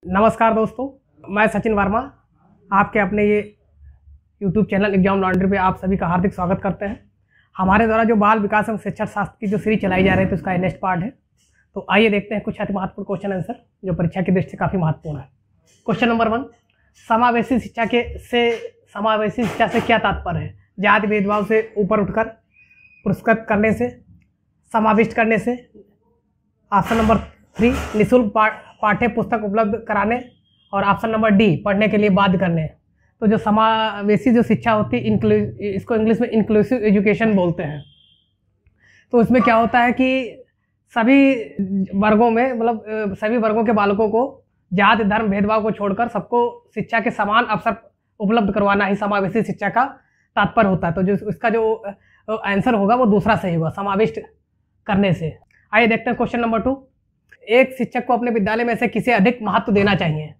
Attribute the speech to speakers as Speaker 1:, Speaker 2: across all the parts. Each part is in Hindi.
Speaker 1: नमस्कार दोस्तों, मैं सचिन वर्मा आपके अपने ये YouTube चैनल एग्जाम लॉन्ड्री पे आप सभी का हार्दिक स्वागत करते हैं। हमारे द्वारा जो बाल विकास एवं शिक्षा शास्त्र की जो सीरीज चलाई जा रही है, तो उसका नेक्स्ट पार्ट है। तो आइए देखते हैं कुछ अति महत्वपूर्ण क्वेश्चन आंसर जो परीक्षा की दृष्टि से काफ़ी महत्वपूर्ण है। क्वेश्चन नंबर 1, समावेशी शिक्षा से क्या तात्पर्य है? जाति भेदभाव से ऊपर उठकर पुरस्कृत करने से, समाविष्ट करने से। ऑप्शन नंबर 3, निःशुल्क पाठ्य पुस्तक उपलब्ध कराने। और ऑप्शन नंबर डी, पढ़ने के लिए बाध्य करने। तो जो समावेशी जो शिक्षा होती है, इसको इंग्लिश में इंक्लूसिव एजुकेशन बोलते हैं। तो इसमें क्या होता है कि सभी वर्गों में सभी वर्गों के बालकों को जाति धर्म भेदभाव को छोड़कर सबको शिक्षा के समान अवसर उपलब्ध करवाना ही समावेशी शिक्षा का तात्पर्य होता है। तो जो इसका जो आंसर होगा वो दूसरा सही होगा, समाविष्ट करने से। आइए देखते हैं क्वेश्चन नंबर 2, एक शिक्षक को अपने विद्यालय में से किसे अधिक महत्व देना चाहिए?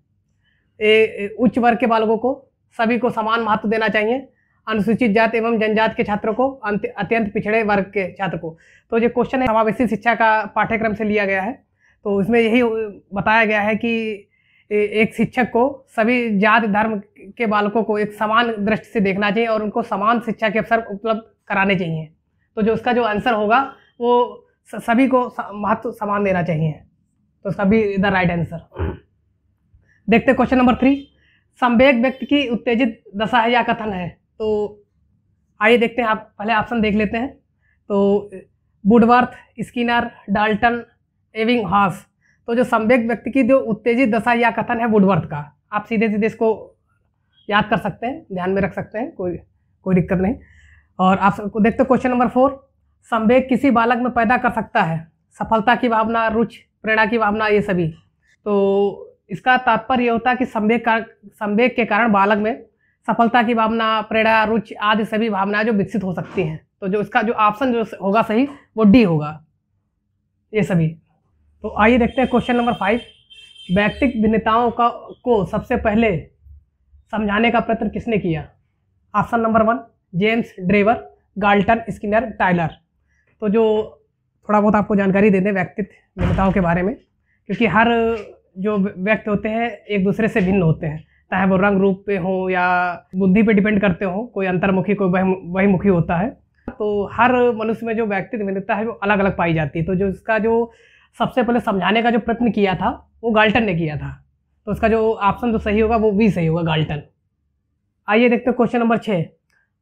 Speaker 1: उच्च वर्ग के बालकों को सभी को समान महत्व देना चाहिए, अनुसूचित जाति एवं जनजाति के छात्रों को, अत्यंत पिछड़े वर्ग के छात्र को। तो ये क्वेश्चन है समावेशी शिक्षा का पाठ्यक्रम से लिया गया है। तो इसमें यही बताया गया है कि एक शिक्षक को सभी जाति धर्म के बालकों को एक समान दृष्टि से देखना चाहिए और उनको समान शिक्षा के अवसर उपलब्ध कराने चाहिए। तो जो उसका जो आंसर होगा वो सभी को महत्व समान देना चाहिए। तो उसका भी द राइट आंसर। देखते हैं क्वेश्चन नंबर 3, संवेग व्यक्ति की उत्तेजित दशा है या कथन है? तो आइए देखते हैं, आप पहले ऑप्शन देख लेते हैं। तो वुडवर्थ, स्किनर, डाल्टन, एबिंगहॉस। तो जो संवेग व्यक्ति की जो उत्तेजित दशा या कथन है वुडवर्थ का, आप सीधे सीधे इसको याद कर सकते हैं, ध्यान में रख सकते हैं, कोई दिक्कत नहीं। और आप देखते हैं क्वेश्चन नंबर 4, संवेग किसी बालक में पैदा कर सकता है? सफलता की भावना, रुचि, प्रेरणा की भावना, ये सभी। तो इसका तात्पर्य ये होता है कि संवेग के कारण बालक में सफलता की भावना, प्रेरणा, रुचि आदि सभी भावनाएं जो विकसित हो सकती हैं। तो जो इसका जो ऑप्शन जो होगा सही वो डी होगा, ये सभी। तो आइए देखते हैं क्वेश्चन नंबर 5, व्यक्तिगत भिन्नताओं को सबसे पहले समझाने का प्रयत्न किसने किया? Option number 1, James Drever, Galton, Skinner, Tyler. तो जो थोड़ा बहुत आपको जानकारी दे दें व्यक्तिगत भिन्नताओं के बारे में, क्योंकि हर जो व्यक्ति होते हैं एक दूसरे से भिन्न होते हैं, चाहे वो रंग रूप पे हो या बुद्धि पे डिपेंड करते हो, कोई अंतर्मुखी कोई बहिमुखी होता है। तो हर मनुष्य में जो व्यक्तिगत भिन्नता है वो अलग अलग पाई जाती है। तो जो इसका जो सबसे पहले समझाने का जो प्रयत्न किया था वो गाल्टन ने किया था। तो इसका जो ऑप्शन जो सही होगा वो भी सही होगा, गाल्टन। आइए देखते हैं क्वेश्चन नंबर 6,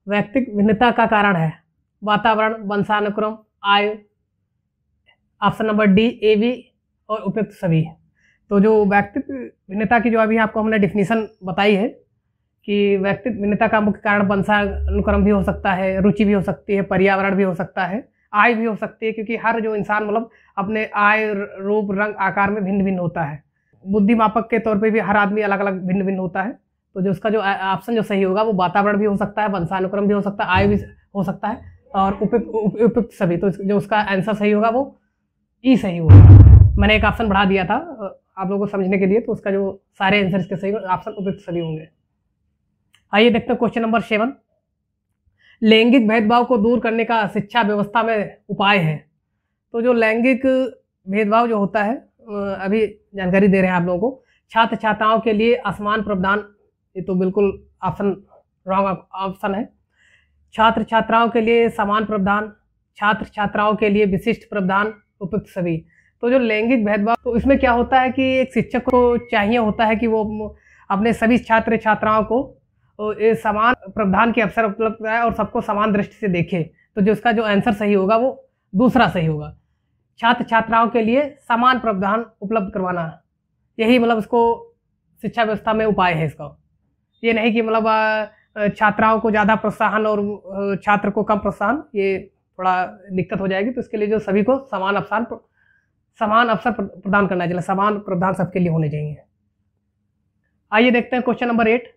Speaker 1: व्यक्तिगत भिन्नता का कारण है वातावरण, वंशानुक्रम, आयु। Option number D, A B और उपयुक्त सभी। तो जो व्यक्तिगत भिन्नता की जो अभी आपको हमने डिफिनीशन बताई है कि व्यक्तिगत भिन्नता का मुख्य कारण वंशानुक्रम भी हो सकता है, रुचि भी हो सकती है, पर्यावरण भी हो सकता है, आय भी हो सकती है, क्योंकि हर जो इंसान अपने आय, रूप, रंग, आकार में भिन्न भिन्न होता है। बुद्धि मापक के तौर पे भी हर आदमी अलग अलग भिन्न भिन्न होता है। तो जो उसका जो ऑप्शन जो सही होगा वो वातावरण भी हो सकता है, वंशानुक्रम भी हो सकता है, आय भी हो सकता है और उपयुक्त सभी। तो जो उसका आंसर सही होगा वो ई सही होगा। मैंने एक ऑप्शन बढ़ा दिया था आप लोगों को समझने के लिए, तो उसका जो सारे आंसर इसके सही ऑप्शन उपयुक्त सभी होंगे। आइए देखते हैं क्वेश्चन नंबर 7, लैंगिक भेदभाव को दूर करने का शिक्षा व्यवस्था में उपाय है? तो जो लैंगिक भेदभाव जो होता है, अभी जानकारी दे रहे हैं आप लोगों को, छात्र छात्राओं के लिए असमान प्रावधान, ये तो बिल्कुल ऑप्शन रॉन्ग ऑप्शन है। छात्र छात्राओं के लिए समान प्रावधान, छात्र छात्राओं के लिए विशिष्ट प्रावधान, उपयुक्त सभी। तो जो लैंगिक भेदभाव, तो इसमें क्या होता है कि एक शिक्षक को चाहिए होता है कि वो अपने सभी छात्र छात्राओं को समान प्रावधान के अवसर उपलब्ध कराए और सबको समान दृष्टि से देखे। तो जो उसका जो आंसर सही होगा वो दूसरा सही होगा, छात्र छात्राओं के लिए समान प्रावधान उपलब्ध करवाना। यही इसको शिक्षा व्यवस्था में उपाय है इसका। ये नहीं कि छात्राओं को ज़्यादा प्रोत्साहन और छात्र को कम प्रोत्साहन, ये थोड़ा दिक्कत हो जाएगी। तो इसके लिए जो सभी को समान अवसर प्रदान करना चाहिए, समान प्रावधान सबके लिए होने चाहिए। आइए देखते हैं क्वेश्चन नंबर 8,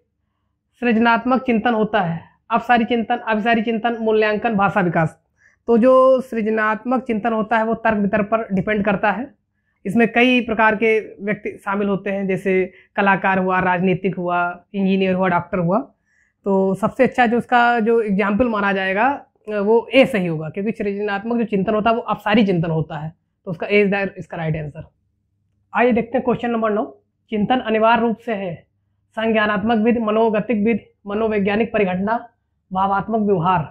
Speaker 1: सृजनात्मक चिंतन होता है अपसारी चिंतन, अभिसारी चिंतन, मूल्यांकन, भाषा विकास। तो जो सृजनात्मक चिंतन होता है वो तर्क वितर्क पर डिपेंड करता है। इसमें कई प्रकार के व्यक्ति शामिल होते हैं, जैसे कलाकार हुआ, राजनीतिक हुआ, इंजीनियर हुआ, डॉक्टर हुआ। तो सबसे अच्छा जो उसका जो एग्जाम्पल माना जाएगा वो ए सही होगा, क्योंकि सृजनात्मक जो चिंतन होता है वो अपसारी चिंतन होता है। तो उसका ए इज इसका राइट आंसर। आइए देखते हैं क्वेश्चन नंबर 9, चिंतन अनिवार्य रूप से है संज्ञानात्मक विधि, मनोगतिक विधि, मनोवैज्ञानिक परिघटना, भावात्मक व्यवहार।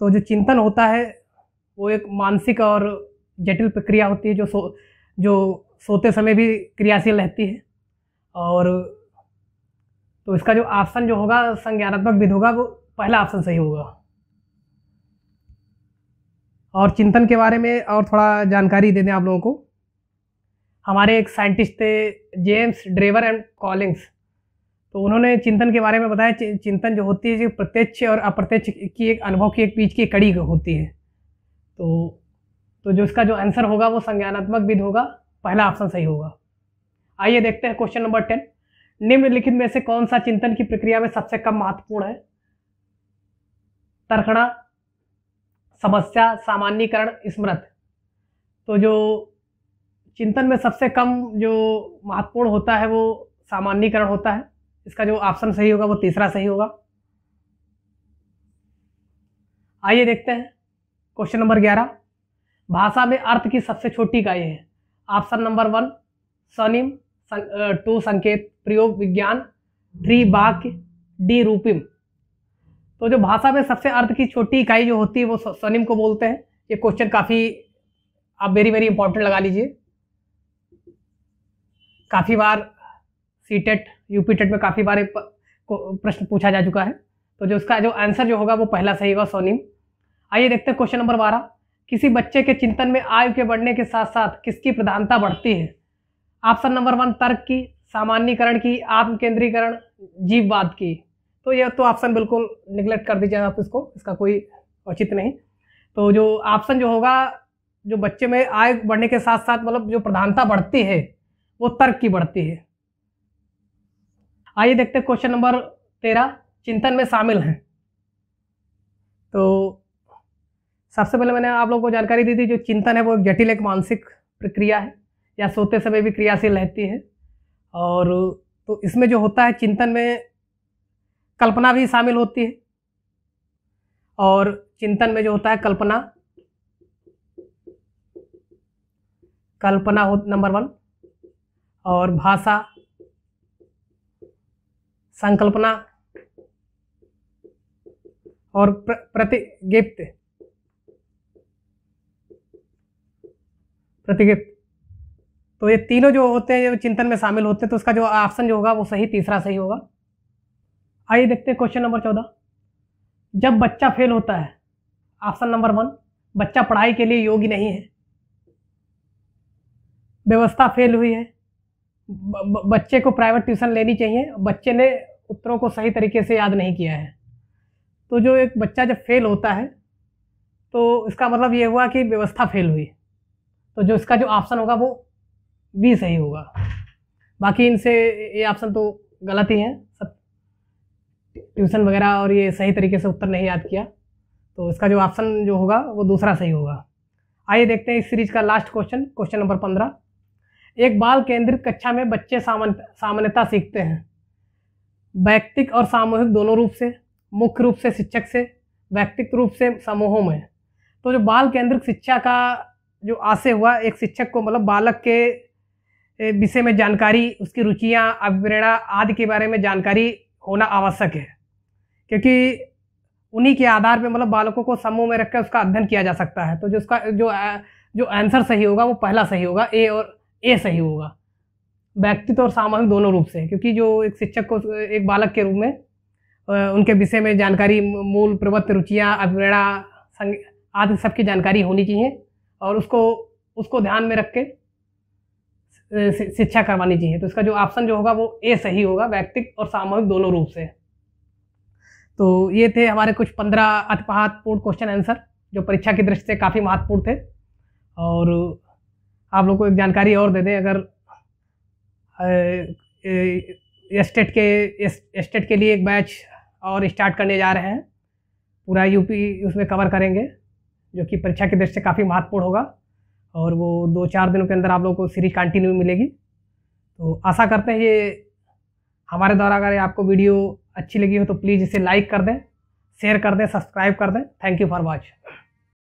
Speaker 1: तो जो चिंतन होता है वो एक मानसिक और जटिल प्रक्रिया होती है जो सोते समय भी क्रियाशील रहती है। और तो इसका जो ऑप्शन जो होगा संज्ञानात्मक विधि होगा, वो पहला ऑप्शन सही होगा। और चिंतन के बारे में और थोड़ा जानकारी दे दें आप लोगों को। हमारे एक साइंटिस्ट थे जेम्स ड्रेवर एंड कॉलिंग्स, तो उन्होंने चिंतन के बारे में बताया चिंतन जो होती है जो प्रत्यक्ष और अप्रत्यक्ष की एक अनुभव की एक बीच की कड़ी होती है। तो जो इसका जो आंसर होगा वो संज्ञानात्मक विधि होगा, पहला ऑप्शन सही होगा। आइए देखते हैं क्वेश्चन नंबर 10। निम्नलिखित में से कौन सा चिंतन की प्रक्रिया में सबसे कम महत्वपूर्ण है? तर्कणा, समस्या, सामान्यीकरण, स्मृति। तो जो चिंतन में सबसे कम जो महत्वपूर्ण होता है वो सामान्यीकरण होता है। इसका जो ऑप्शन सही होगा वो तीसरा सही होगा। आइए देखते हैं क्वेश्चन नंबर 11। भाषा में अर्थ की सबसे छोटी इकाई है। ऑप्शन नंबर 1 स्वनिम, 2 संकेत, प्रयोग, विज्ञान, 3 वाक्य, डी रूपिम। तो जो भाषा में सबसे अर्थ की छोटी इकाई जो होती है वो स्वनिम को बोलते हैं। ये क्वेश्चन काफ़ी आप वेरी वेरी इंपॉर्टेंट लगा लीजिए। काफ़ी बार सीटेट, यूपी टेट में काफ़ी बार प्रश्न पूछा जा चुका है। तो जो इसका जो आंसर जो होगा वो पहला सही होगा, स्वनिम। आइए देखते हैं क्वेश्चन नंबर 12। किसी बच्चे के चिंतन में आयु के बढ़ने के साथ साथ किसकी प्रधानता बढ़ती है? ऑप्शन नंबर 1 तर्क की, सामान्यीकरण की, आत्मकेंद्रीकरण, जीववाद की। तो यह तो ऑप्शन बिल्कुल निगलेक्ट कर दीजिए आप इसको, इसका कोई औचित्य नहीं। तो जो ऑप्शन जो होगा, जो बच्चे में आयु बढ़ने के साथ साथ मतलब जो प्रधानता बढ़ती है वो तर्क की बढ़ती है। आइए देखते हैं क्वेश्चन नंबर 13। चिंतन में शामिल हैं। तो सबसे पहले मैंने आप लोगों को जानकारी दी थी जो चिंतन है वो एक जटिल एक मानसिक प्रक्रिया है या सोते समय भी क्रियाशील रहती है। और तो इसमें जो होता है चिंतन में कल्पना भी शामिल होती है। और चिंतन में जो होता है कल्पना हो नंबर 1, और भाषा, संकल्पना और प्रतिगिप्त। तो ये तीनों जो होते हैं जो चिंतन में शामिल होते हैं। तो उसका जो ऑप्शन जो होगा वो सही, तीसरा सही होगा। आइए देखते हैं क्वेश्चन नंबर 14। जब बच्चा फेल होता है, ऑप्शन नंबर 1 बच्चा पढ़ाई के लिए योग्य नहीं है, व्यवस्था फेल हुई है, बच्चे को प्राइवेट ट्यूशन लेनी चाहिए, बच्चे ने उत्तरों को सही तरीके से याद नहीं किया है। तो जो एक बच्चा जब फेल होता है तो इसका मतलब ये हुआ कि व्यवस्था फेल हुई। तो जो इसका जो ऑप्शन होगा वो बी सही होगा। बाकी इनसे ये ऑप्शन तो गलत ही हैं, सब ट्यूशन वगैरह और ये सही तरीके से उत्तर नहीं याद किया। तो इसका जो ऑप्शन जो होगा वो दूसरा सही होगा। आइए देखते हैं इस सीरीज का लास्ट क्वेश्चन, क्वेश्चन नंबर 15। एक बाल केंद्रित कक्षा में बच्चे सामान्यता सीखते हैं वैयक्तिक और सामूहिक दोनों रूप से, मुख्य रूप से शिक्षक से, व्यक्तिगत रूप से समूहों में। तो जो बाल केंद्रित शिक्षा का जो आशय हुआ, एक शिक्षक को मतलब बालक के विषय में जानकारी, उसकी रुचियाँ, अभिप्रेरणा आदि के बारे में जानकारी होना आवश्यक है, क्योंकि उन्हीं के आधार पर मतलब बालकों को समूह में रखकर उसका अध्ययन किया जा सकता है। तो जो उसका जो आंसर सही होगा वो पहला सही होगा, ए और ए सही होगा, व्यक्तित्व और सामूहिक दोनों रूप से। क्योंकि जो एक शिक्षक को एक बालक के रूप में उनके विषय में जानकारी, मूल प्रवृत्ति, रुचियाँ, अभिप्रेरणा आदि सबकी जानकारी होनी चाहिए और उसको ध्यान में रख के शिक्षा करवानी चाहिए। तो इसका जो ऑप्शन जो होगा वो ए सही होगा, व्यक्तिगत और सामूहिक दोनों रूप से। तो ये थे हमारे कुछ 15 अति महत्वपूर्ण क्वेश्चन आंसर जो परीक्षा की दृष्टि से काफ़ी महत्वपूर्ण थे। और आप लोग को एक जानकारी और दे दें, अगर स्टेट के लिए एक बैच और स्टार्ट करने जा रहे हैं, पूरा यूपी उसमें कवर करेंगे, जो कि परीक्षा की दृष्टि से काफ़ी महत्वपूर्ण होगा। और वो 2-4 दिनों के अंदर आप लोगों को सीरीज कंटिन्यू मिलेगी। तो आशा करते हैं ये हमारे द्वारा अगर आपको वीडियो अच्छी लगी हो तो प्लीज़ इसे लाइक कर दें, शेयर कर दें, सब्सक्राइब कर दें। Thank you for watch.